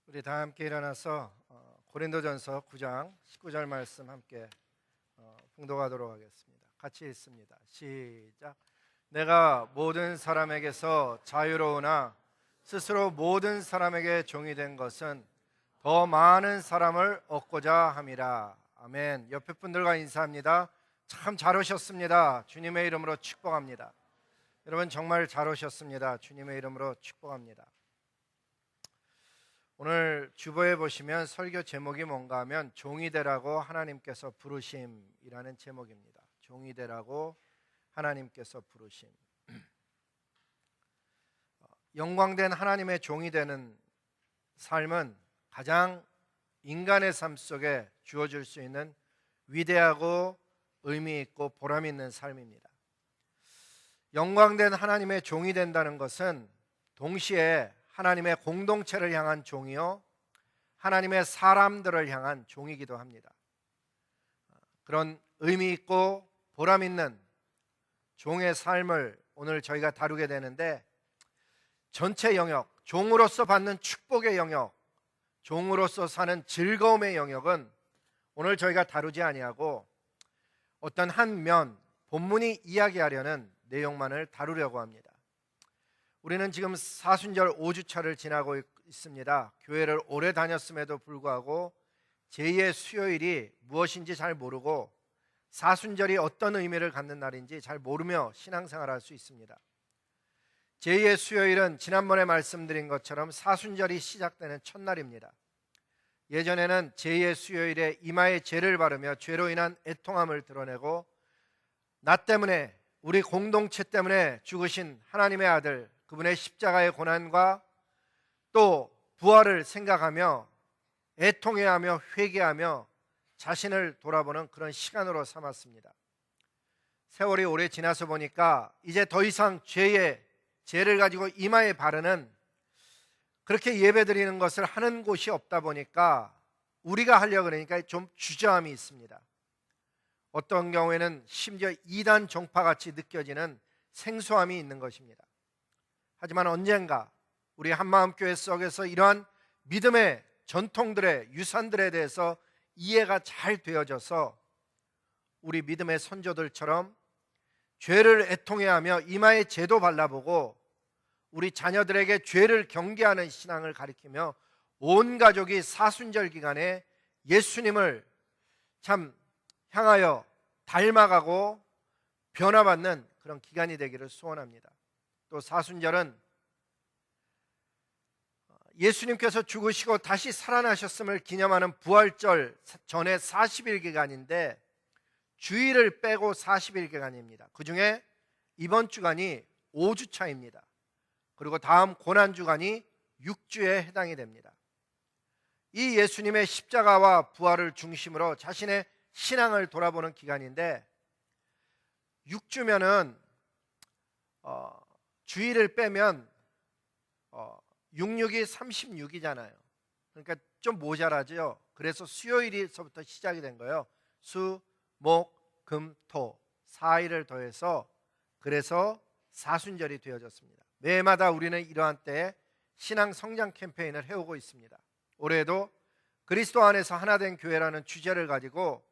우리 다 함께 일어나서 고린도전서 9장 19절 말씀 함께 봉독하도록 하겠습니다. 같이 읽습니다. 시작. 내가 모든 사람에게서 자유로우나 스스로 모든 사람에게 종이 된 것은 더 많은 사람을 얻고자 함이라. 아멘. 옆에 분들과 인사합니다. 참 잘 오셨습니다. 주님의 이름으로 축복합니다. 여러분 정말 잘 오셨습니다. 주님의 이름으로 축복합니다. 오늘 주보에 보시면 설교 제목이 뭔가 하면 종이 되라고 하나님께서 부르심이라는 제목입니다. 종이 되라고 하나님께서 부르심. 영광된 하나님의 종이 되는 삶은 가장 인간의 삶 속에 주어질 수 있는 위대하고 의미 있고 보람 있는 삶입니다. 영광된 하나님의 종이 된다는 것은 동시에 하나님의 공동체를 향한 종이요, 하나님의 사람들을 향한 종이기도 합니다. 그런 의미 있고 보람 있는 종의 삶을 오늘 저희가 다루게 되는데, 전체 영역, 종으로서 받는 축복의 영역, 종으로서 사는 즐거움의 영역은 오늘 저희가 다루지 아니하고 어떤 한 면, 본문이 이야기하려는 내용만을 다루려고 합니다. 우리는 지금 사순절 5주차를 지나고 있습니다. 교회를 오래 다녔음에도 불구하고 제2의 수요일이 무엇인지 잘 모르고 사순절이 어떤 의미를 갖는 날인지 잘 모르며 신앙생활을 할 수 있습니다. 제2의 수요일은 지난번에 말씀드린 것처럼 사순절이 시작되는 첫날입니다. 예전에는 제2의 수요일에 이마에 죄를 바르며 죄로 인한 애통함을 드러내고 나 때문에, 우리 공동체 때문에 죽으신 하나님의 아들, 그분의 십자가의 고난과 또 부활을 생각하며 애통해하며 회개하며 자신을 돌아보는 그런 시간으로 삼았습니다. 세월이 오래 지나서 보니까 이제 더 이상 죄를 가지고 이마에 바르는, 그렇게 예배드리는 것을 하는 곳이 없다 보니까 우리가 하려고 그러니까 좀 주저함이 있습니다. 어떤 경우에는 심지어 이단 종파같이 느껴지는 생소함이 있는 것입니다. 하지만 언젠가 우리 한마음교회 속에서 이러한 믿음의 전통들의 유산들에 대해서 이해가 잘 되어져서 우리 믿음의 선조들처럼 죄를 애통해하며 이마에 죄도 발라보고 우리 자녀들에게 죄를 경계하는 신앙을 가리키며 온 가족이 사순절 기간에 예수님을 참 향하여 닮아가고 변화받는 그런 기간이 되기를 소원합니다. 또 사순절은 예수님께서 죽으시고 다시 살아나셨음을 기념하는 부활절 전에 40일 기간인데 주일을 빼고 40일 기간입니다. 그 중에 이번 주간이 5주차입니다. 그리고 다음 고난주간이 6주에 해당이 됩니다. 이 예수님의 십자가와 부활을 중심으로 자신의 신앙을 돌아보는 기간인데, 6주면은 주일을 빼면 66이 36이잖아요. 그러니까 좀 모자라죠. 그래서 수요일에서부터 시작이 된 거예요. 수, 목, 금, 토 4일을 더해서 그래서 사순절이 되어졌습니다. 매해마다 우리는 이러한 때에 신앙 성장 캠페인을 해오고 있습니다. 올해도 그리스도 안에서 하나된 교회라는 주제를 가지고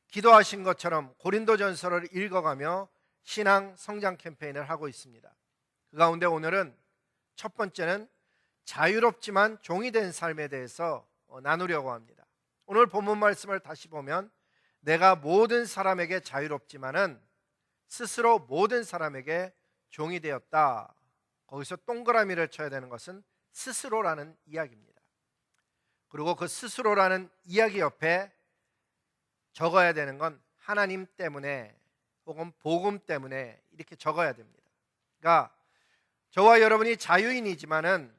기도하신 것처럼 고린도전서를 읽어가며 신앙 성장 캠페인을 하고 있습니다. 그 가운데 오늘은 첫 번째는 자유롭지만 종이 된 삶에 대해서 나누려고 합니다. 오늘 본문 말씀을 다시 보면 내가 모든 사람에게 자유롭지만은 스스로 모든 사람에게 종이 되었다. 거기서 동그라미를 쳐야 되는 것은 스스로라는 이야기입니다. 그리고 그 스스로라는 이야기 옆에 적어야 되는 건 하나님 때문에 혹은 복음 때문에 이렇게 적어야 됩니다. 그러니까 저와 여러분이 자유인이지만은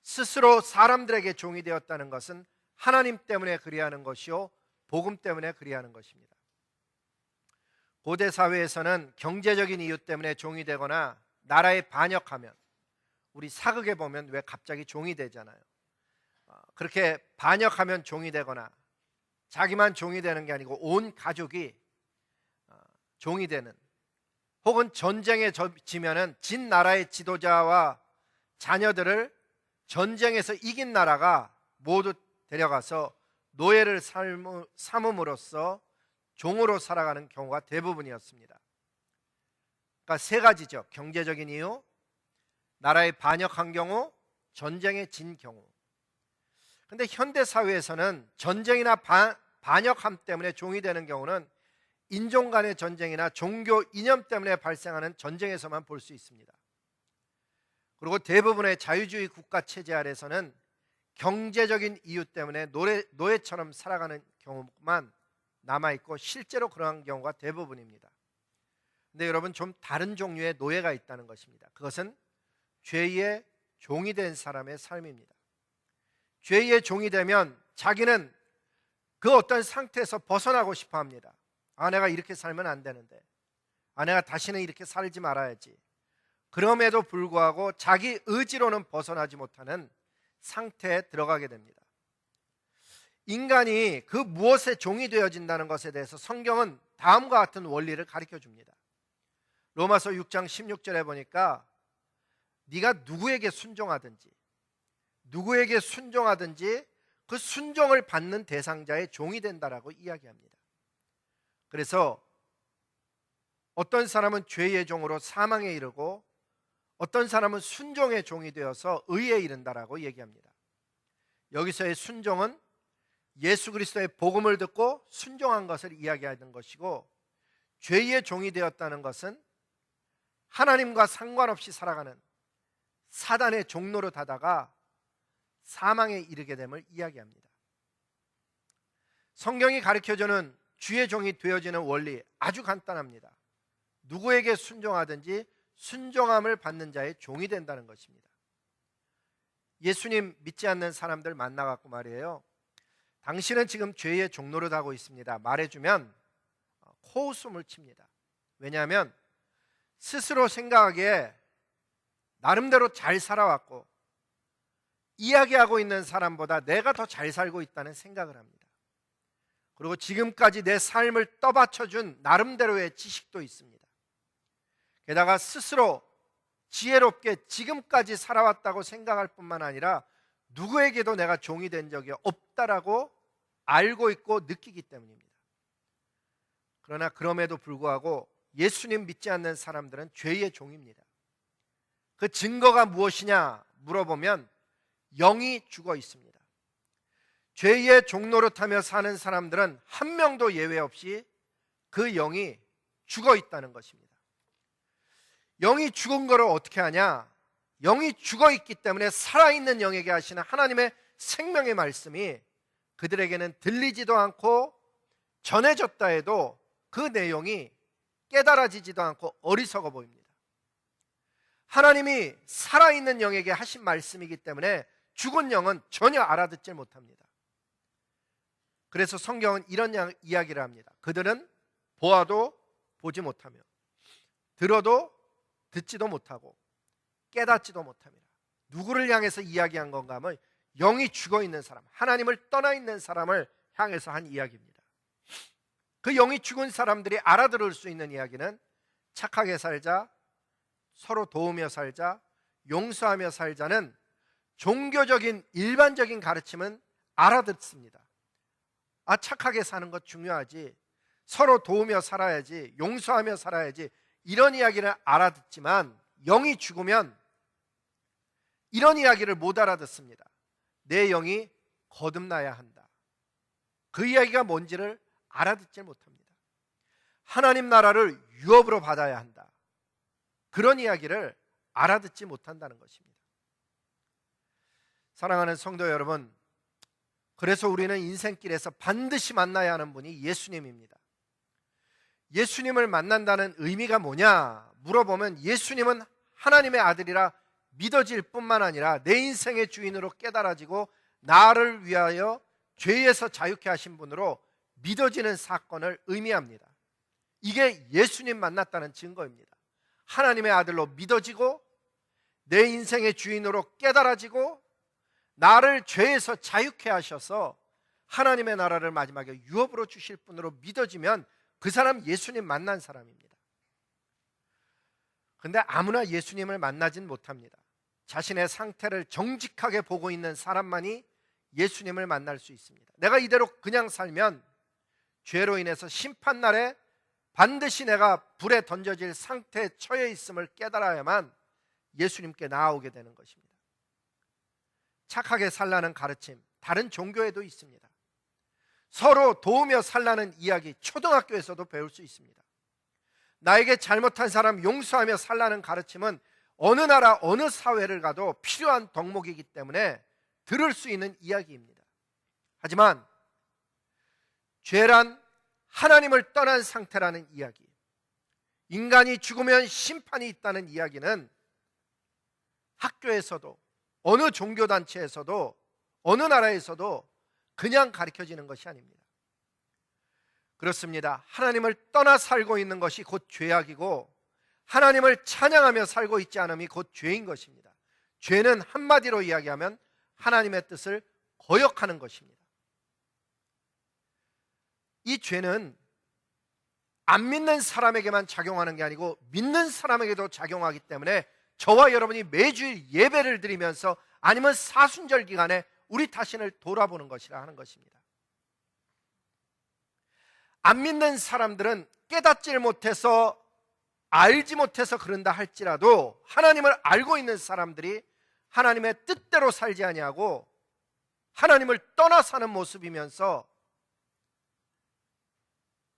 스스로 사람들에게 종이 되었다는 것은 하나님 때문에 그리하는 것이요, 복음 때문에 그리하는 것입니다. 고대 사회에서는 경제적인 이유 때문에 종이 되거나 나라에 반역하면, 우리 사극에 보면 왜 갑자기 종이 되잖아요. 그렇게 반역하면 종이 되거나 자기만 종이 되는 게 아니고 온 가족이 종이 되는, 혹은 전쟁에 지면은 진 나라의 지도자와 자녀들을 전쟁에서 이긴 나라가 모두 데려가서 노예를 삼음으로써 종으로 살아가는 경우가 대부분이었습니다. 그러니까 세 가지죠. 경제적인 이유, 나라에 반역한 경우, 전쟁에 진 경우. 근데 현대 사회에서는 전쟁이나 반역함 때문에 종이 되는 경우는 인종 간의 전쟁이나 종교 이념 때문에 발생하는 전쟁에서만 볼 수 있습니다. 그리고 대부분의 자유주의 국가 체제 아래서는 경제적인 이유 때문에 노예처럼 살아가는 경우만 남아있고 실제로 그러한 경우가 대부분입니다. 근데 여러분, 좀 다른 종류의 노예가 있다는 것입니다. 그것은 죄의 종이 된 사람의 삶입니다. 죄의 종이 되면 자기는 그 어떤 상태에서 벗어나고 싶어 합니다. 내가 이렇게 살면 안 되는데, 내가 다시는 이렇게 살지 말아야지. 그럼에도 불구하고 자기 의지로는 벗어나지 못하는 상태에 들어가게 됩니다. 인간이 그 무엇에 종이 되어진다는 것에 대해서 성경은 다음과 같은 원리를 가르쳐 줍니다. 로마서 6장 16절에 보니까 네가 누구에게 순종하든지 그 순종을 받는 대상자의 종이 된다라고 이야기합니다. 그래서 어떤 사람은 죄의 종으로 사망에 이르고 어떤 사람은 순종의 종이 되어서 의에 이른다라고 얘기합니다. 여기서의 순종은 예수 그리스도의 복음을 듣고 순종한 것을 이야기하는 것이고, 죄의 종이 되었다는 것은 하나님과 상관없이 살아가는 사단의 종로로 다다가 사망에 이르게 됨을 이야기합니다. 성경이 가르쳐주는 주의 종이 되어지는 원리 아주 간단합니다. 누구에게 순종하든지 순종함을 받는 자의 종이 된다는 것입니다. 예수님 믿지 않는 사람들 만나갖고 말이에요, 당신은 지금 죄의 종로를 하고 있습니다 말해주면 코웃음을 칩니다. 왜냐하면 스스로 생각하기에 나름대로 잘 살아왔고 이야기하고 있는 사람보다 내가 더 잘 살고 있다는 생각을 합니다. 그리고 지금까지 내 삶을 떠받쳐준 나름대로의 지식도 있습니다. 게다가 스스로 지혜롭게 지금까지 살아왔다고 생각할 뿐만 아니라 누구에게도 내가 종이 된 적이 없다라고 알고 있고 느끼기 때문입니다. 그러나 그럼에도 불구하고 예수님 믿지 않는 사람들은 죄의 종입니다. 그 증거가 무엇이냐 물어보면 영이 죽어 있습니다. 죄의 종노릇하며 사는 사람들은 한 명도 예외 없이 그 영이 죽어 있다는 것입니다. 영이 죽은 거를 어떻게 하냐? 영이 죽어 있기 때문에 살아있는 영에게 하시는 하나님의 생명의 말씀이 그들에게는 들리지도 않고 전해졌다 해도 그 내용이 깨달아지지도 않고 어리석어 보입니다. 하나님이 살아있는 영에게 하신 말씀이기 때문에 죽은 영은 전혀 알아듣지 못합니다. 그래서 성경은 이런 이야기를 합니다. 그들은 보아도 보지 못하며 들어도 듣지도 못하고 깨닫지도 못합니다. 누구를 향해서 이야기한 건가 하면 영이 죽어 있는 사람, 하나님을 떠나 있는 사람을 향해서 한 이야기입니다. 그 영이 죽은 사람들이 알아들을 수 있는 이야기는 착하게 살자, 서로 도우며 살자, 용서하며 살자는 종교적인 일반적인 가르침은 알아듣습니다. 착하게 사는 것 중요하지, 서로 도우며 살아야지, 용서하며 살아야지, 이런 이야기를 알아듣지만 영이 죽으면 이런 이야기를 못 알아듣습니다. 내 영이 거듭나야 한다. 그 이야기가 뭔지를 알아듣지 못합니다. 하나님 나라를 유업으로 받아야 한다. 그런 이야기를 알아듣지 못한다는 것입니다. 사랑하는 성도 여러분, 그래서 우리는 인생길에서 반드시 만나야 하는 분이 예수님입니다. 예수님을 만난다는 의미가 뭐냐 물어보면 예수님은 하나님의 아들이라 믿어질 뿐만 아니라 내 인생의 주인으로 깨달아지고 나를 위하여 죄에서 자유케 하신 분으로 믿어지는 사건을 의미합니다. 이게 예수님 만났다는 증거입니다. 하나님의 아들로 믿어지고 내 인생의 주인으로 깨달아지고 나를 죄에서 자유케 하셔서 하나님의 나라를 마지막에 유업으로 주실 분으로 믿어지면 그 사람 예수님 만난 사람입니다. 그런데 아무나 예수님을 만나진 못합니다. 자신의 상태를 정직하게 보고 있는 사람만이 예수님을 만날 수 있습니다. 내가 이대로 그냥 살면 죄로 인해서 심판날에 반드시 내가 불에 던져질 상태에 처해 있음을 깨달아야만 예수님께 나아오게 되는 것입니다. 착하게 살라는 가르침, 다른 종교에도 있습니다. 서로 도우며 살라는 이야기, 초등학교에서도 배울 수 있습니다. 나에게 잘못한 사람 용서하며 살라는 가르침은 어느 나라 어느 사회를 가도 필요한 덕목이기 때문에 들을 수 있는 이야기입니다. 하지만 죄란 하나님을 떠난 상태라는 이야기, 인간이 죽으면 심판이 있다는 이야기는 학교에서도 어느 종교단체에서도 어느 나라에서도 그냥 가르쳐지는 것이 아닙니다. 그렇습니다. 하나님을 떠나 살고 있는 것이 곧 죄악이고 하나님을 찬양하며 살고 있지 않음이 곧 죄인 것입니다. 죄는 한마디로 이야기하면 하나님의 뜻을 거역하는 것입니다. 이 죄는 안 믿는 사람에게만 작용하는 게 아니고 믿는 사람에게도 작용하기 때문에 저와 여러분이 매주일 예배를 드리면서 아니면 사순절 기간에 우리 자신을 돌아보는 것이라 하는 것입니다. 안 믿는 사람들은 깨닫질 못해서 알지 못해서 그런다 할지라도 하나님을 알고 있는 사람들이 하나님의 뜻대로 살지 아니하고 하나님을 떠나 사는 모습이면서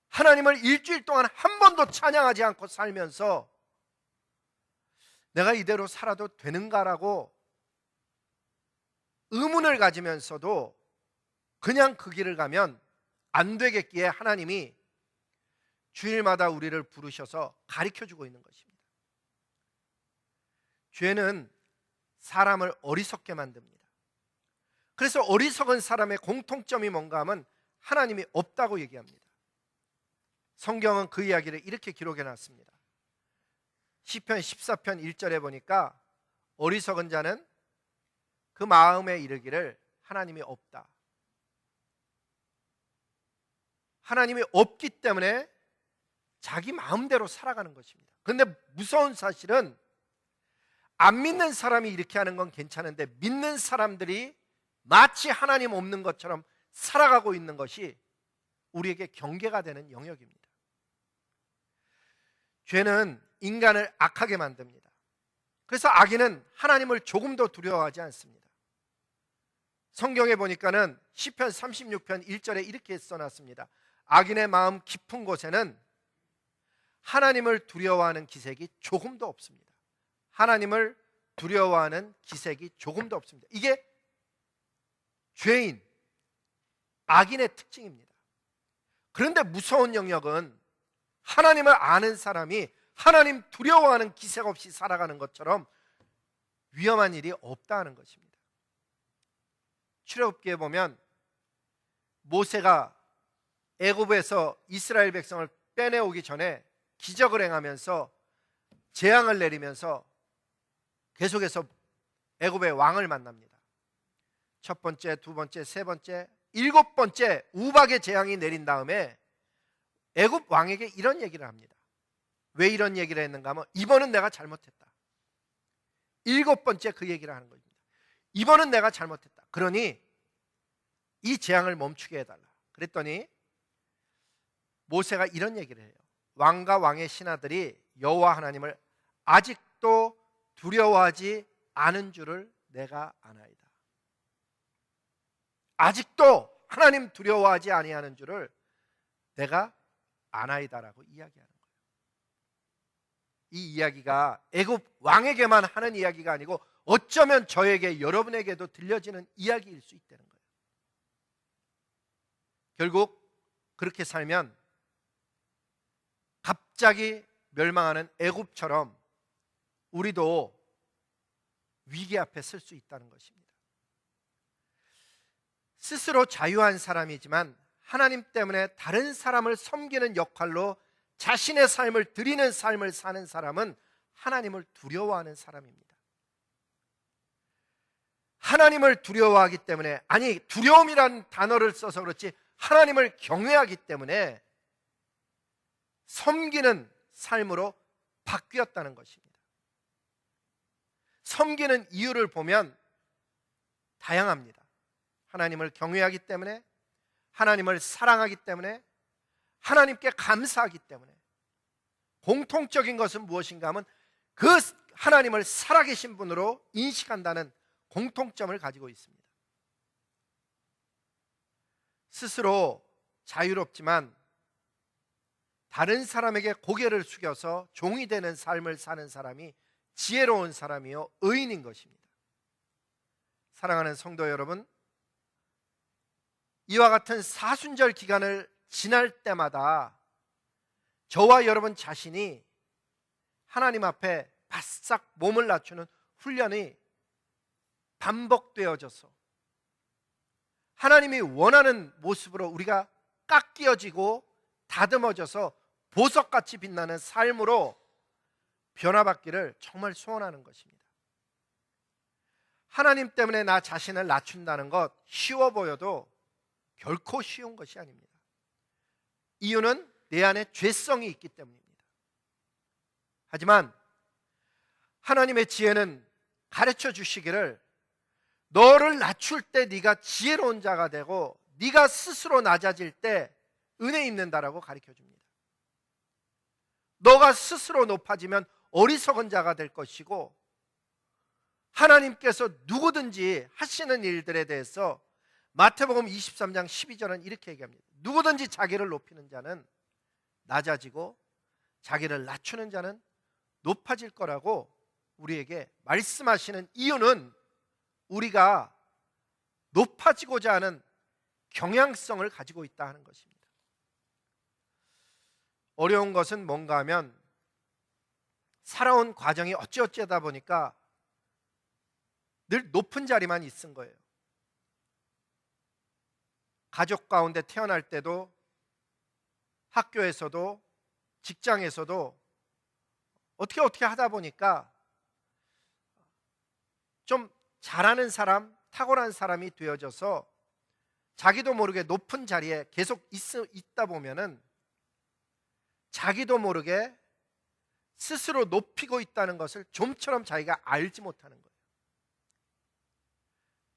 하나님을 일주일 동안 한 번도 찬양하지 않고 살면서 내가 이대로 살아도 되는가라고 의문을 가지면서도 그냥 그 길을 가면 안 되겠기에 하나님이 주일마다 우리를 부르셔서 가르쳐주고 있는 것입니다. 죄는 사람을 어리석게 만듭니다. 그래서 어리석은 사람의 공통점이 뭔가 하면 하나님이 없다고 얘기합니다. 성경은 그 이야기를 이렇게 기록해 놨습니다. 시편 14편 1절에 보니까 어리석은 자는 그 마음에 이르기를 하나님이 없다. 하나님이 없기 때문에 자기 마음대로 살아가는 것입니다. 그런데 무서운 사실은 안 믿는 사람이 이렇게 하는 건 괜찮은데 믿는 사람들이 마치 하나님 없는 것처럼 살아가고 있는 것이 우리에게 경계가 되는 영역입니다. 죄는 인간을 악하게 만듭니다. 그래서 악인은 하나님을 조금도 두려워하지 않습니다. 성경에 보니까는 시편 36편 1절에 이렇게 써놨습니다. 악인의 마음 깊은 곳에는 하나님을 두려워하는 기색이 조금도 없습니다. 하나님을 두려워하는 기색이 조금도 없습니다. 이게 죄인, 악인의 특징입니다. 그런데 무서운 영역은 하나님을 아는 사람이 하나님 두려워하는 기색 없이 살아가는 것처럼 위험한 일이 없다는 것입니다. 출애굽기에 보면 모세가 애굽에서 이스라엘 백성을 빼내오기 전에 기적을 행하면서 재앙을 내리면서 계속해서 애굽의 왕을 만납니다. 첫 번째, 두 번째, 세 번째, 일곱 번째 우박의 재앙이 내린 다음에 애굽 왕에게 이런 얘기를 합니다. 왜 이런 얘기를 했는가 하면 이번은 내가 잘못했다. 일곱 번째 그 얘기를 하는 겁니다. 이번은 내가 잘못했다. 그러니 이 재앙을 멈추게 해달라. 그랬더니 모세가 이런 얘기를 해요. 왕과 왕의 신하들이 여호와 하나님을 아직도 두려워하지 않은 줄을 내가 아나이다. 아직도 하나님 두려워하지 아니하는 줄을 내가 아나이다라고 이야기하는 거예요. 이 이야기가 애굽 왕에게만 하는 이야기가 아니고 어쩌면 저에게 여러분에게도 들려지는 이야기일 수 있다는 거예요. 결국 그렇게 살면 갑자기 멸망하는 애굽처럼 우리도 위기 앞에 설 수 있다는 것입니다. 스스로 자유한 사람이지만 하나님 때문에 다른 사람을 섬기는 역할로 자신의 삶을 드리는 삶을 사는 사람은 하나님을 두려워하는 사람입니다. 하나님을 두려워하기 때문에, 아니 두려움이라는 단어를 써서 그렇지 하나님을 경외하기 때문에 섬기는 삶으로 바뀌었다는 것입니다. 섬기는 이유를 보면 다양합니다. 하나님을 경외하기 때문에, 하나님을 사랑하기 때문에, 하나님께 감사하기 때문에. 공통적인 것은 무엇인가 하면 그 하나님을 살아계신 분으로 인식한다는 공통점을 가지고 있습니다. 스스로 자유롭지만 다른 사람에게 고개를 숙여서 종이 되는 삶을 사는 사람이 지혜로운 사람이요 의인인 것입니다. 사랑하는 성도 여러분, 이와 같은 사순절 기간을 지날 때마다 저와 여러분 자신이 하나님 앞에 바싹 몸을 낮추는 훈련이 반복되어져서 하나님이 원하는 모습으로 우리가 깎여지고 다듬어져서 보석같이 빛나는 삶으로 변화받기를 정말 소원하는 것입니다. 하나님 때문에 나 자신을 낮춘다는 것 쉬워 보여도 결코 쉬운 것이 아닙니다. 이유는 내 안에 죄성이 있기 때문입니다. 하지만 하나님의 지혜는 가르쳐 주시기를 너를 낮출 때 네가 지혜로운 자가 되고 네가 스스로 낮아질 때 은혜 입는다라고 가르쳐 줍니다. 너가 스스로 높아지면 어리석은 자가 될 것이고 하나님께서 누구든지 하시는 일들에 대해서 마태복음 23장 12절은 이렇게 얘기합니다. 누구든지 자기를 높이는 자는 낮아지고 자기를 낮추는 자는 높아질 거라고 우리에게 말씀하시는 이유는 우리가 높아지고자 하는 경향성을 가지고 있다 하는 것입니다. 어려운 것은 뭔가 하면 살아온 과정이 어찌어찌하다 보니까 늘 높은 자리만 있은 거예요. 가족 가운데 태어날 때도 학교에서도 직장에서도 어떻게 하다 보니까 좀 잘하는 사람, 탁월한 사람이 되어져서 자기도 모르게 높은 자리에 계속 있다 보면은 자기도 모르게 스스로 높이고 있다는 것을 좀처럼 자기가 알지 못하는 거예요.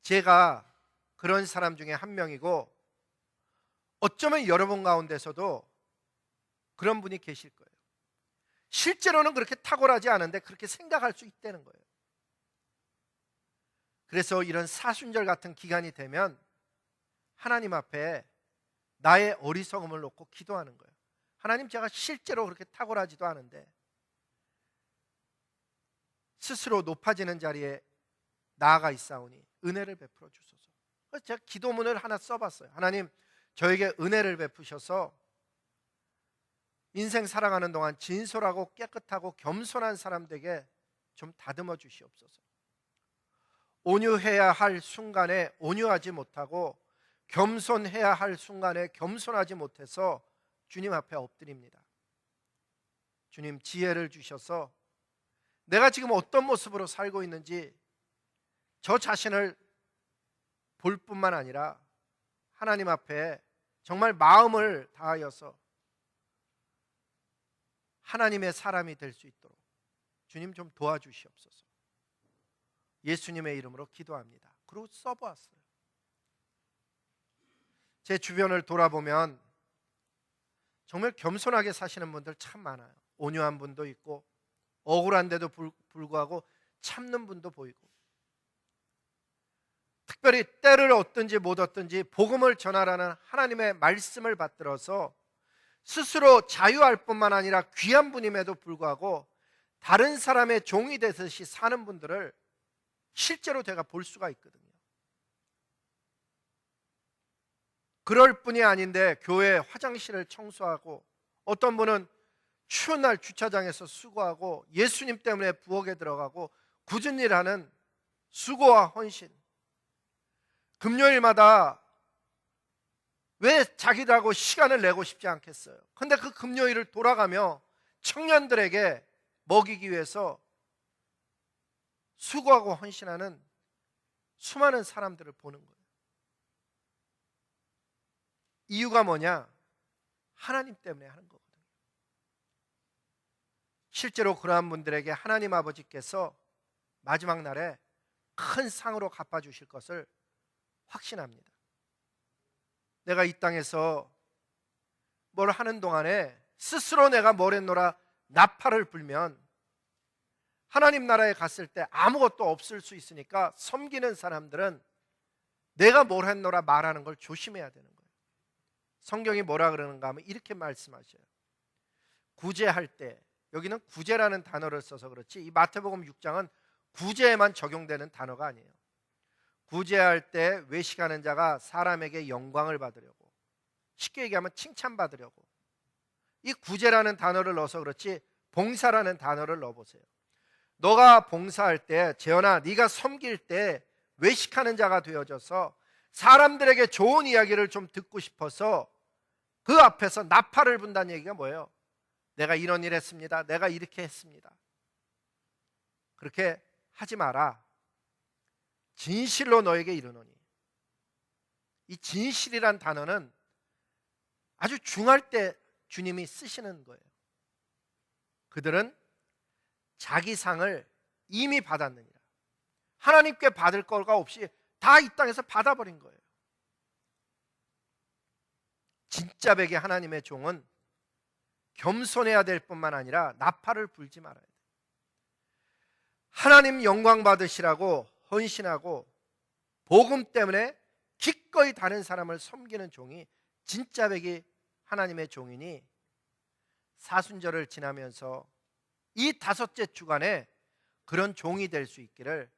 제가 그런 사람 중에 한 명이고 어쩌면 여러분 가운데서도 그런 분이 계실 거예요. 실제로는 그렇게 탁월하지 않은데 그렇게 생각할 수 있다는 거예요. 그래서 이런 사순절 같은 기간이 되면 하나님 앞에 나의 어리석음을 놓고 기도하는 거예요. 하나님, 제가 실제로 그렇게 탁월하지도 않은데 스스로 높아지는 자리에 나아가 있사오니 은혜를 베풀어 주소서. 그래서 제가 기도문을 하나 써봤어요. 하나님, 저에게 은혜를 베푸셔서 인생 살아가는 동안 진솔하고 깨끗하고 겸손한 사람 되게 좀 다듬어 주시옵소서. 온유해야 할 순간에 온유하지 못하고 겸손해야 할 순간에 겸손하지 못해서 주님 앞에 엎드립니다. 주님, 지혜를 주셔서 내가 지금 어떤 모습으로 살고 있는지 저 자신을 볼 뿐만 아니라 하나님 앞에 정말 마음을 다하여서 하나님의 사람이 될 수 있도록 주님 좀 도와주시옵소서. 예수님의 이름으로 기도합니다. 그리고 써보았어요. 제 주변을 돌아보면 정말 겸손하게 사시는 분들 참 많아요. 온유한 분도 있고 억울한데도 불구하고 참는 분도 보이고, 특별히 때를 얻든지 못 얻든지 복음을 전하라는 하나님의 말씀을 받들어서 스스로 자유할 뿐만 아니라 귀한 분임에도 불구하고 다른 사람의 종이 되듯이 사는 분들을 실제로 제가 볼 수가 있거든요. 그럴 뿐이 아닌데 교회 화장실을 청소하고, 어떤 분은 추운 날 주차장에서 수고하고 예수님 때문에 부엌에 들어가고 굳은 일하는 수고와 헌신. 금요일마다 왜 자기들하고 시간을 내고 싶지 않겠어요? 근데 그 금요일을 돌아가며 청년들에게 먹이기 위해서 수고하고 헌신하는 수많은 사람들을 보는 거예요. 이유가 뭐냐? 하나님 때문에 하는 거거든요. 실제로 그러한 분들에게 하나님 아버지께서 마지막 날에 큰 상으로 갚아주실 것을 확신합니다. 내가 이 땅에서 뭘 하는 동안에 스스로 내가 뭘 했노라 나팔을 불면 하나님 나라에 갔을 때 아무것도 없을 수 있으니까 섬기는 사람들은 내가 뭘 했노라 말하는 걸 조심해야 되는 거예요. 성경이 뭐라 그러는가 하면 이렇게 말씀하셔요. 구제할 때, 여기는 구제라는 단어를 써서 그렇지 이 마태복음 6장은 구제에만 적용되는 단어가 아니에요. 구제할 때 외식하는 자가 사람에게 영광을 받으려고, 쉽게 얘기하면 칭찬받으려고, 이 구제라는 단어를 넣어서 그렇지 봉사라는 단어를 넣어보세요. 너가 봉사할 때, 재현아, 네가 섬길 때 외식하는 자가 되어져서 사람들에게 좋은 이야기를 좀 듣고 싶어서 그 앞에서 나팔을 분다는 얘기가 뭐예요? 내가 이런 일 했습니다. 내가 이렇게 했습니다. 그렇게 하지 마라. 진실로 너에게 이르노니. 이 진실이란 단어는 아주 중할 때 주님이 쓰시는 거예요. 그들은 자기 상을 이미 받았느니라. 하나님께 받을 거가 없이 다 이 땅에서 받아버린 거예요. 진짜 백의 하나님의 종은 겸손해야 될 뿐만 아니라 나팔을 불지 말아야 돼요. 하나님 영광 받으시라고 헌신하고 복음 때문에 기꺼이 다른 사람을 섬기는 종이 진짜 백이 하나님의 종이니, 사순절을 지나면서 이 다섯째 주간에 그런 종이 될 수 있기를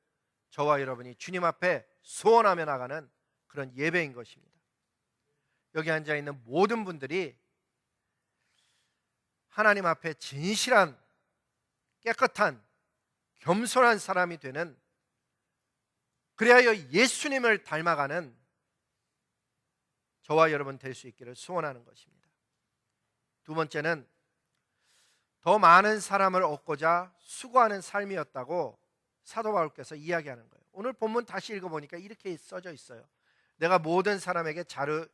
저와 여러분이 주님 앞에 소원하며 나가는 그런 예배인 것입니다. 여기 앉아 있는 모든 분들이 하나님 앞에 진실한, 깨끗한, 겸손한 사람이 되는, 그래야 예수님을 닮아가는 저와 여러분 될 수 있기를 소원하는 것입니다. 두 번째는 더 많은 사람을 얻고자 수고하는 삶이었다고 사도 바울께서 이야기하는 거예요. 오늘 본문 다시 읽어보니까 이렇게 써져 있어요. 내가 모든 사람에게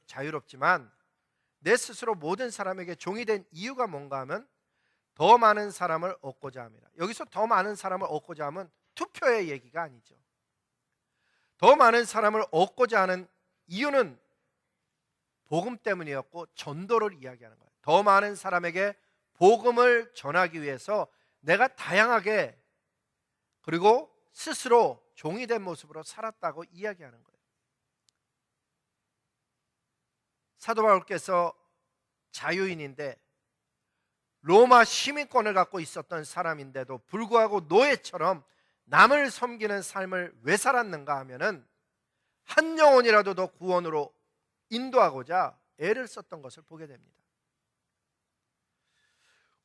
자유롭지만 내 스스로 모든 사람에게 종이 된 이유가 뭔가 하면 더 많은 사람을 얻고자 합니다. 여기서 더 많은 사람을 얻고자 하면 투표의 얘기가 아니죠. 더 많은 사람을 얻고자 하는 이유는 복음 때문이었고 전도를 이야기하는 거예요. 더 많은 사람에게 복음을 전하기 위해서 내가 다양하게 그리고 스스로 종이 된 모습으로 살았다고 이야기하는 거예요. 사도 바울께서 자유인인데 로마 시민권을 갖고 있었던 사람인데도 불구하고 노예처럼 남을 섬기는 삶을 왜 살았는가 하면은 한 영혼이라도 더 구원으로 인도하고자 애를 썼던 것을 보게 됩니다.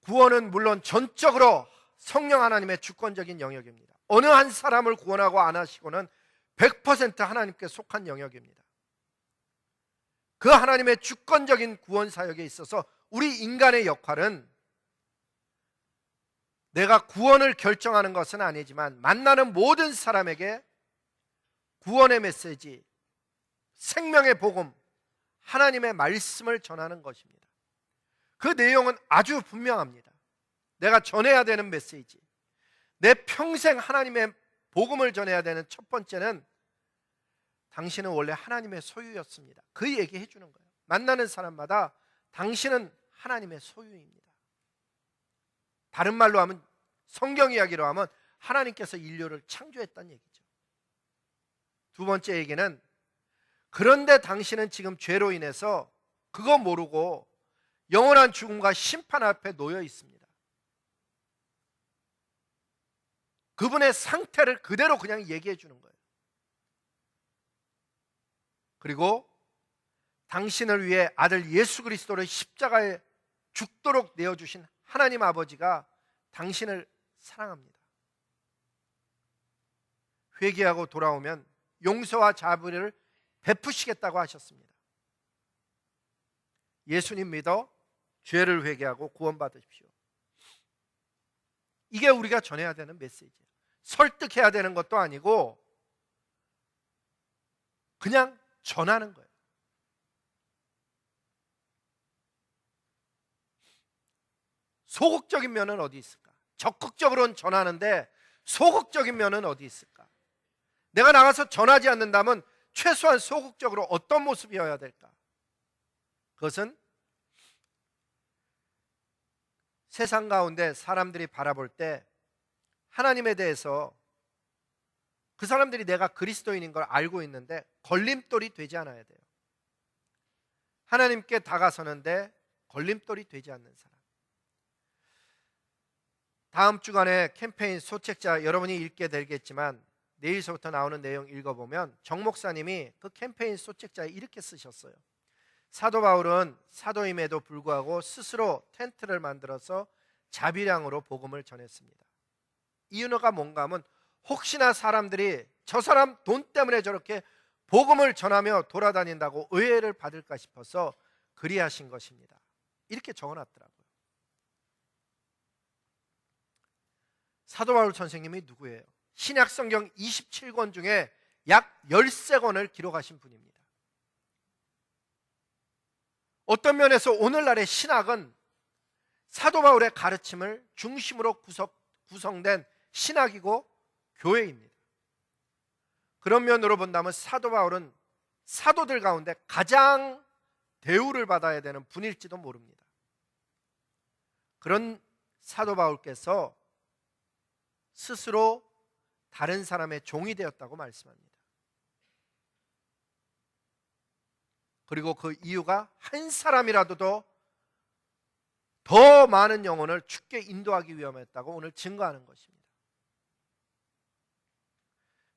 구원은 물론 전적으로 성령 하나님의 주권적인 영역입니다. 어느 한 사람을 구원하고 안 하시고는 100% 하나님께 속한 영역입니다. 그 하나님의 주권적인 구원 사역에 있어서 우리 인간의 역할은 내가 구원을 결정하는 것은 아니지만 만나는 모든 사람에게 구원의 메시지, 생명의 복음, 하나님의 말씀을 전하는 것입니다. 그 내용은 아주 분명합니다. 내가 전해야 되는 메시지, 내 평생 하나님의 복음을 전해야 되는 첫 번째는 당신은 원래 하나님의 소유였습니다. 그 얘기해 주는 거예요. 만나는 사람마다 당신은 하나님의 소유입니다. 다른 말로 하면, 성경 이야기로 하면 하나님께서 인류를 창조했다는 얘기죠. 두 번째 얘기는 그런데 당신은 지금 죄로 인해서 그거 모르고 영원한 죽음과 심판 앞에 놓여 있습니다. 그분의 상태를 그대로 그냥 얘기해 주는 거예요. 그리고 당신을 위해 아들 예수 그리스도를 십자가에 죽도록 내어주신 하나님 아버지가 당신을 사랑합니다. 회개하고 돌아오면 용서와 자비를 베푸시겠다고 하셨습니다. 예수님 믿어 죄를 회개하고 구원받으십시오. 이게 우리가 전해야 되는 메시지예요. 설득해야 되는 것도 아니고 그냥 전하는 거예요. 소극적인 면은 어디 있을까? 적극적으로는 전하는데 소극적인 면은 어디 있을까? 내가 나가서 전하지 않는다면 최소한 소극적으로 어떤 모습이어야 될까? 그것은 세상 가운데 사람들이 바라볼 때 하나님에 대해서 그 사람들이 내가 그리스도인인 걸 알고 있는데 걸림돌이 되지 않아야 돼요. 하나님께 다가서는데 걸림돌이 되지 않는 사람. 다음 주간에 캠페인 소책자 여러분이 읽게 되겠지만 내일서부터 나오는 내용 읽어보면 정 목사님이 그 캠페인 소책자에 이렇게 쓰셨어요. 사도 바울은 사도임에도 불구하고 스스로 텐트를 만들어서 자비량으로 복음을 전했습니다. 이유가 뭔가 하면 혹시나 사람들이 저 사람 돈 때문에 저렇게 복음을 전하며 돌아다닌다고 오해를 받을까 싶어서 그리하신 것입니다. 이렇게 적어놨더라고요. 사도 바울 선생님이 누구예요? 신약 성경 27권 중에 약 13권을 기록하신 분입니다. 어떤 면에서 오늘날의 신학은 사도 바울의 가르침을 중심으로 구성된 신학이고 교회입니다. 그런 면으로 본다면 사도 바울은 사도들 가운데 가장 대우를 받아야 되는 분일지도 모릅니다. 그런 사도 바울께서 스스로 다른 사람의 종이 되었다고 말씀합니다. 그리고 그 이유가 한 사람이라도 더 많은 영혼을 주께 인도하기 위함이었다고 오늘 증거하는 것입니다.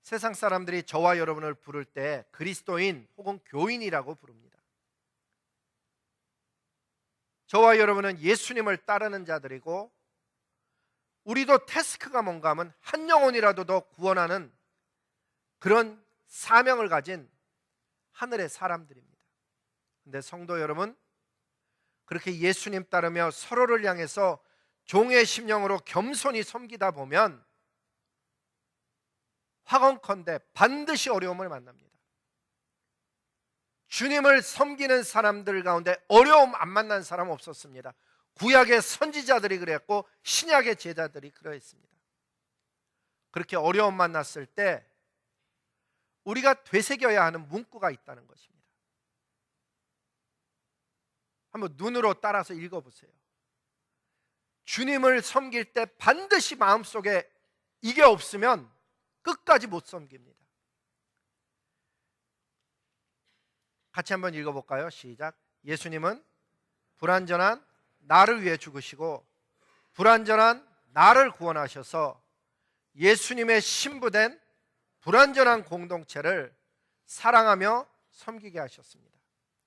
세상 사람들이 저와 여러분을 부를 때 그리스도인 혹은 교인이라고 부릅니다. 저와 여러분은 예수님을 따르는 자들이고 우리도 태스크가 뭔가 하면 한 영혼이라도 더 구원하는 그런 사명을 가진 하늘의 사람들입니다. 그런데 성도 여러분, 그렇게 예수님 따르며 서로를 향해서 종의 심령으로 겸손히 섬기다 보면 화건컨대 반드시 어려움을 만납니다. 주님을 섬기는 사람들 가운데 어려움 안 만난 사람 없었습니다. 구약의 선지자들이 그랬고 신약의 제자들이 그러했습니다. 그렇게 어려움 만났을 때 우리가 되새겨야 하는 문구가 있다는 것입니다. 한번 눈으로 따라서 읽어보세요. 주님을 섬길 때 반드시 마음속에 이게 없으면 끝까지 못 섬깁니다. 같이 한번 읽어볼까요? 시작. 예수님은 불완전한 나를 위해 죽으시고 불완전한 나를 구원하셔서 예수님의 신부된 불완전한 공동체를 사랑하며 섬기게 하셨습니다.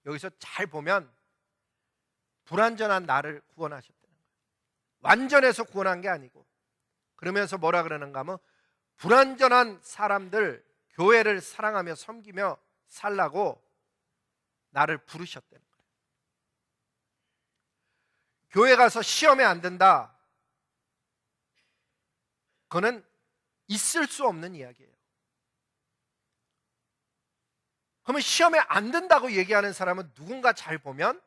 여기서 잘 보면 불완전한 나를 구원하셨다는 거예요. 완전해서 구원한 게 아니고, 그러면서 뭐라 그러는가 하면 불완전한 사람들, 교회를 사랑하며 섬기며 살라고 나를 부르셨다는 거예요. 교회 가서 시험에 안 된다, 그거는 있을 수 없는 이야기예요. 그러면 시험에 안 된다고 얘기하는 사람은 누군가 잘 보면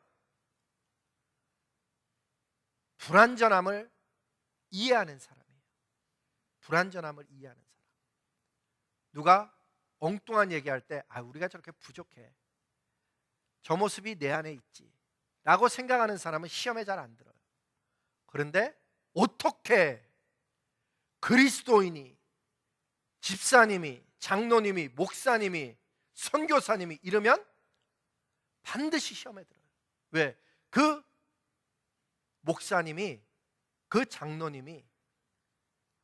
불완전함을 이해하는 사람이에요. 불완전함을 이해하는 사람. 누가 엉뚱한 얘기할 때 우리가 저렇게 부족해, 저 모습이 내 안에 있지 라고 생각하는 사람은 시험에 잘 안 들어요. 그런데 어떻게 그리스도인이, 집사님이, 장로님이, 목사님이, 선교사님이 이러면 반드시 시험에 들어요. 왜? 그 목사님이, 그 장로님이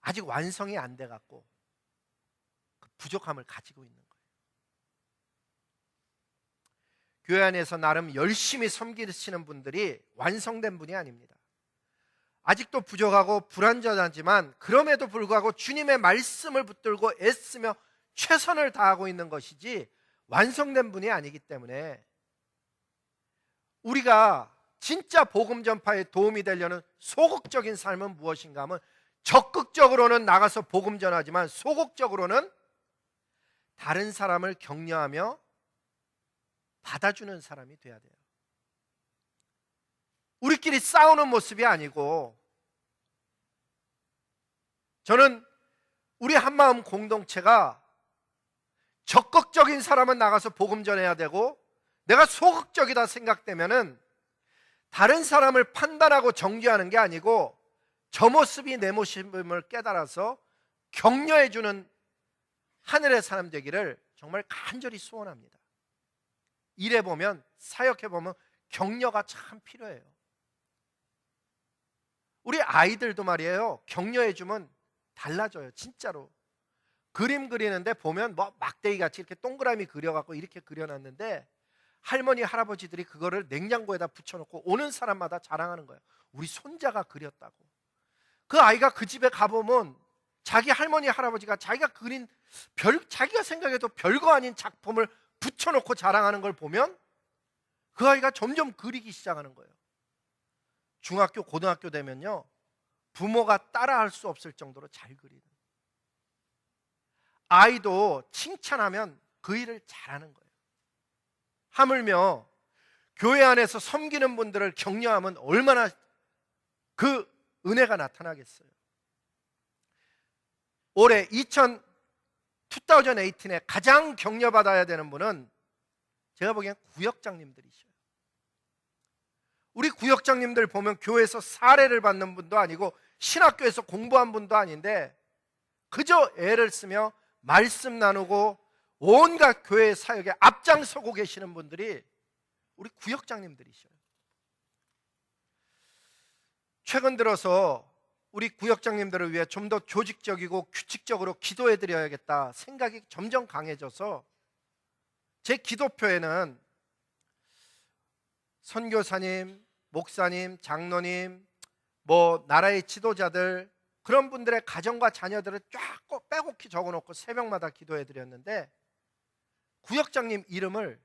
아직 완성이 안 돼 갖고 그 부족함을 가지고 있는 거예요. 교회 안에서 나름 열심히 섬기시는 분들이 완성된 분이 아닙니다. 아직도 부족하고 불완전하지만 그럼에도 불구하고 주님의 말씀을 붙들고 애쓰며 최선을 다하고 있는 것이지 완성된 분이 아니기 때문에 우리가 진짜 복음 전파에 도움이 되려는 소극적인 삶은 무엇인가 하면 적극적으로는 나가서 복음 전하지만 소극적으로는 다른 사람을 격려하며 받아주는 사람이 돼야 돼요. 우리끼리 싸우는 모습이 아니고, 저는 우리 한마음 공동체가 적극적인 사람은 나가서 복음 전해야 되고, 내가 소극적이다 생각되면은 다른 사람을 판단하고 정죄하는 게 아니고 저 모습이 내 모습임을 깨달아서 격려해주는 하늘의 사람 되기를 정말 간절히 소원합니다. 일해 보면, 사역해 보면 격려가 참 필요해요. 우리 아이들도 말이에요, 격려해 주면 달라져요. 진짜로. 그림 그리는데 보면 뭐 막대기 같이 이렇게 동그라미 그려갖고 이렇게 그려놨는데, 할머니 할아버지들이 그거를 냉장고에다 붙여놓고 오는 사람마다 자랑하는 거예요. 우리 손자가 그렸다고. 그 아이가 그 집에 가보면 자기 할머니 할아버지가 자기가 그린 자기가 생각해도 별거 아닌 작품을 붙여놓고 자랑하는 걸 보면 그 아이가 점점 그리기 시작하는 거예요. 중학교 고등학교 되면요, 부모가 따라할 수 없을 정도로 잘 그리는. 아이도 칭찬하면 그 일을 잘하는 거예요. 하물며 교회 안에서 섬기는 분들을 격려하면 얼마나 그 은혜가 나타나겠어요. 올해 2018에 가장 격려받아야 되는 분은 제가 보기엔 구역장님들이셔요. 우리 구역장님들 보면 교회에서 사례를 받는 분도 아니고 신학교에서 공부한 분도 아닌데 그저 애를 쓰며 말씀 나누고 온갖 교회 사역에 앞장서고 계시는 분들이 우리 구역장님들이셔요. 최근 들어서 우리 구역장님들을 위해 좀 더 조직적이고 규칙적으로 기도해 드려야겠다 생각이 점점 강해져서 제 기도표에는 선교사님, 목사님, 장로님, 나라의 지도자들, 그런 분들의 가정과 자녀들을 쫙 빼곡히 적어놓고 새벽마다 기도해 드렸는데, 구역장님 이름을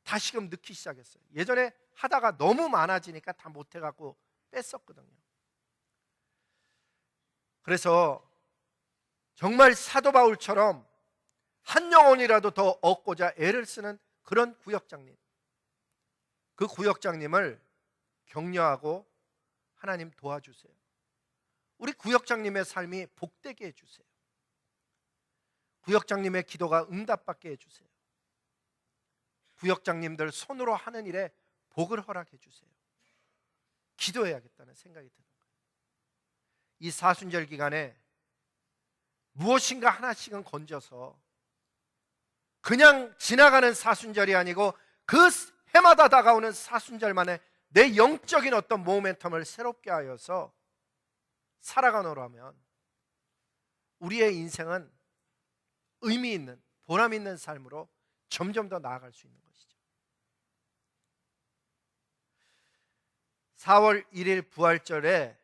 다시금 넣기 시작했어요. 예전에 하다가 너무 많아지니까 다 못해갖고 뺐었거든요. 그래서 정말 사도 바울처럼 한 영혼이라도 더 얻고자 애를 쓰는 그런 구역장님, 그 구역장님을 격려하고 하나님 도와주세요. 우리 구역장님의 삶이 복되게 해주세요. 구역장님의 기도가 응답받게 해주세요. 구역장님들 손으로 하는 일에 복을 허락해 주세요. 기도해야겠다는 생각이 드는 거예요. 이 사순절 기간에 무엇인가 하나씩은 건져서 그냥 지나가는 사순절이 아니고 그 해마다 다가오는 사순절만에 내 영적인 어떤 모멘텀을 새롭게 하여서 살아가노라면 우리의 인생은 의미 있는, 보람 있는 삶으로 점점 더 나아갈 수 있는 것이죠. 4월 1일 부활절에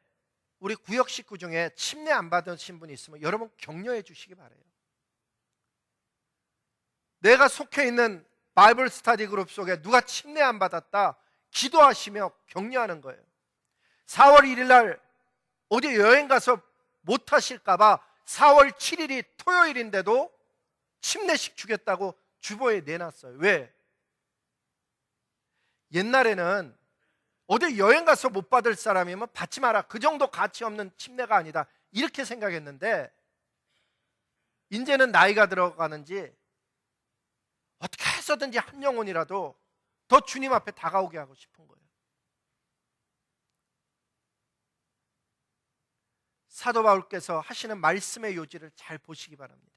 우리 구역 식구 중에 침례 안 받으신 분이 있으면 여러분 격려해 주시기 바라요. 내가 속해 있는 바이블 스터디 그룹 속에 누가 침례 안 받았다 기도하시며 격려하는 거예요. 4월 1일 날 어디 여행 가서 못 하실까 봐 4월 7일이 토요일인데도 침례식 주겠다고 주보에 내놨어요. 왜? 옛날에는 어디 여행 가서 못 받을 사람이면 받지 마라, 그 정도 가치 없는 침례가 아니다, 이렇게 생각했는데 이제는 나이가 들어가는지 어떻게 해서든지 한 영혼이라도 더 주님 앞에 다가오게 하고 싶은 거예요. 사도 바울께서 하시는 말씀의 요지를 잘 보시기 바랍니다.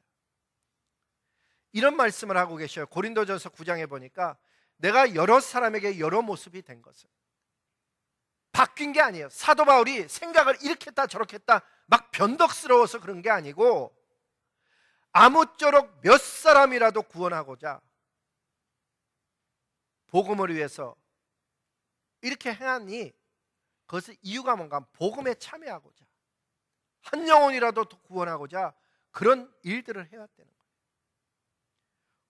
이런 말씀을 하고 계셔요. 고린도전서 9장에 보니까 내가 여러 사람에게 여러 모습이 된 것은 바뀐 게 아니에요. 사도 바울이 생각을 이렇게 했다 저렇게 했다 막 변덕스러워서 그런 게 아니고 아무쪼록 몇 사람이라도 구원하고자 복음을 위해서 이렇게 행하니 그것의 이유가 뭔가 복음에 참여하고자 한 영혼이라도 더 구원하고자 그런 일들을 해왔다는 거예요.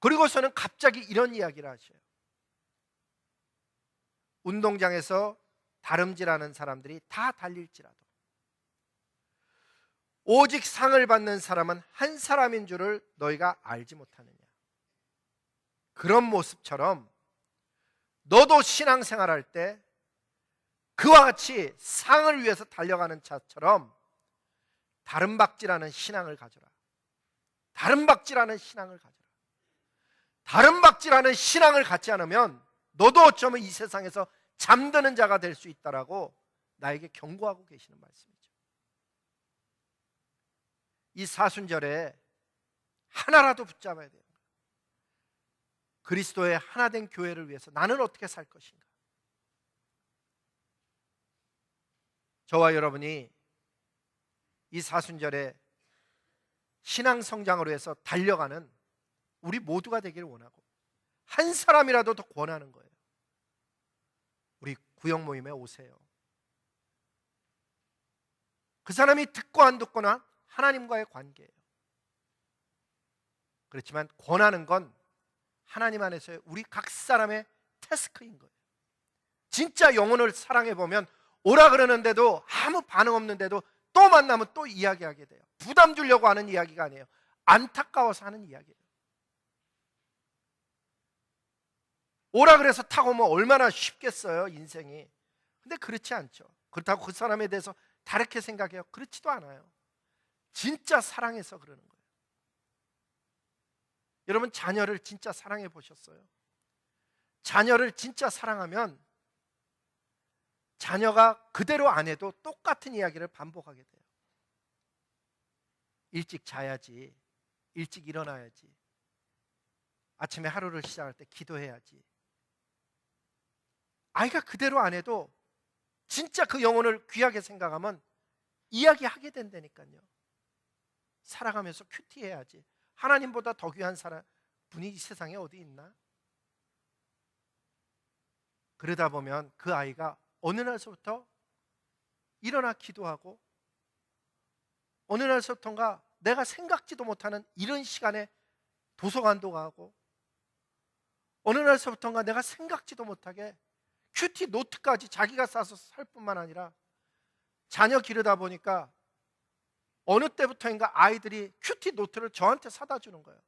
그리고서는 갑자기 이런 이야기를 하셔요. 운동장에서 다름질하는 사람들이 다 달릴지라도 오직 상을 받는 사람은 한 사람인 줄을 너희가 알지 못하느냐. 그런 모습처럼 너도 신앙생활할 때 그와 같이 상을 위해서 달려가는 자처럼 다름박질하는 신앙을 가져라. 다름박질하는 신앙을 가져라. 다름박질하는 신앙을 갖지 않으면 너도 어쩌면 이 세상에서 잠드는 자가 될 수 있다라고 나에게 경고하고 계시는 말씀이죠. 이 사순절에 하나라도 붙잡아야 돼요. 그리스도의 하나된 교회를 위해서 나는 어떻게 살 것인가? 저와 여러분이 이 사순절에 신앙 성장을 위해서 달려가는 우리 모두가 되기를 원하고, 한 사람이라도 더 권하는 거예요. 우리 구역 모임에 오세요. 그 사람이 듣고 안 듣거나 하나님과의 관계예요. 그렇지만 권하는 건 하나님 안에서의 우리 각 사람의 태스크인 거예요. 진짜 영혼을 사랑해 보면 오라 그러는데도 아무 반응 없는데도 또 만나면 또 이야기하게 돼요. 부담 주려고 하는 이야기가 아니에요. 안타까워서 하는 이야기예요. 오라 그래서 타고 오면 얼마나 쉽겠어요, 인생이. 근데 그렇지 않죠. 그렇다고 그 사람에 대해서 다르게 생각해요? 그렇지도 않아요. 진짜 사랑해서 그러는 거예요. 여러분, 자녀를 진짜 사랑해 보셨어요? 자녀를 진짜 사랑하면 자녀가 그대로 안 해도 똑같은 이야기를 반복하게 돼요. 일찍 자야지, 일찍 일어나야지, 아침에 하루를 시작할 때 기도해야지. 아이가 그대로 안 해도 진짜 그 영혼을 귀하게 생각하면 이야기하게 된다니까요. 살아가면서 큐티해야지. 하나님보다 더 귀한 분이 이 세상에 어디 있나? 그러다 보면 그 아이가 어느 날서부터 일어나 기도하고, 어느 날서부터인가 내가 생각지도 못하는 이런 시간에 도서관도 가고, 어느 날서부터인가 내가 생각지도 못하게 큐티 노트까지 자기가 싸서 살 뿐만 아니라, 자녀 기르다 보니까 어느 때부터인가 아이들이 큐티 노트를 저한테 사다 주는 거예요.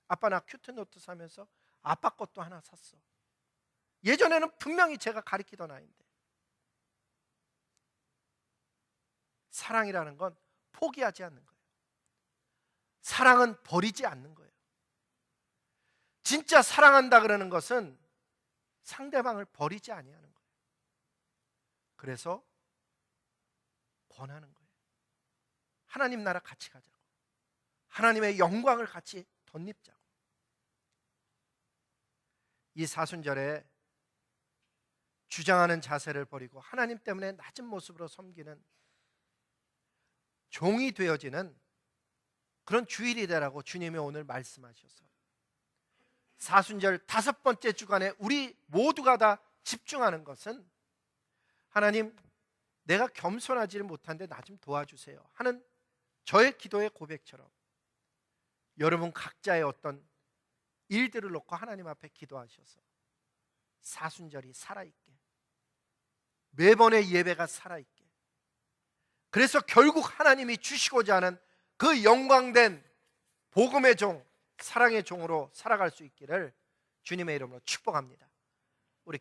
아빠, 나 큐티 노트 사면서 아빠 것도 하나 샀어. 예전에는 분명히 제가 가르치던 아이인데. 사랑이라는 건 포기하지 않는 거예요. 사랑은 버리지 않는 거예요. 진짜 사랑한다 그러는 것은 상대방을 버리지 아니하는 거예요. 그래서 권하는 거예요. 하나님 나라 같이 가자고. 하나님의 영광을 같이 덧입자고. 이 사순절에 주장하는 자세를 버리고 하나님 때문에 낮은 모습으로 섬기는 종이 되어지는 그런 주일이 되라고 주님이 오늘 말씀하셔서, 사순절 5번째 주간에 우리 모두가 다 집중하는 것은, 하나님, 내가 겸손하지를 못한데 나 좀 도와주세요 하는 저의 기도의 고백처럼, 여러분 각자의 어떤 일들을 놓고 하나님 앞에 기도하셔서 사순절이 살아있게, 매번의 예배가 살아있게, 그래서 결국 하나님이 주시고자 하는 그 영광된 복음의 종, 사랑의 종으로 살아갈 수 있기를 주님의 이름으로 축복합니다.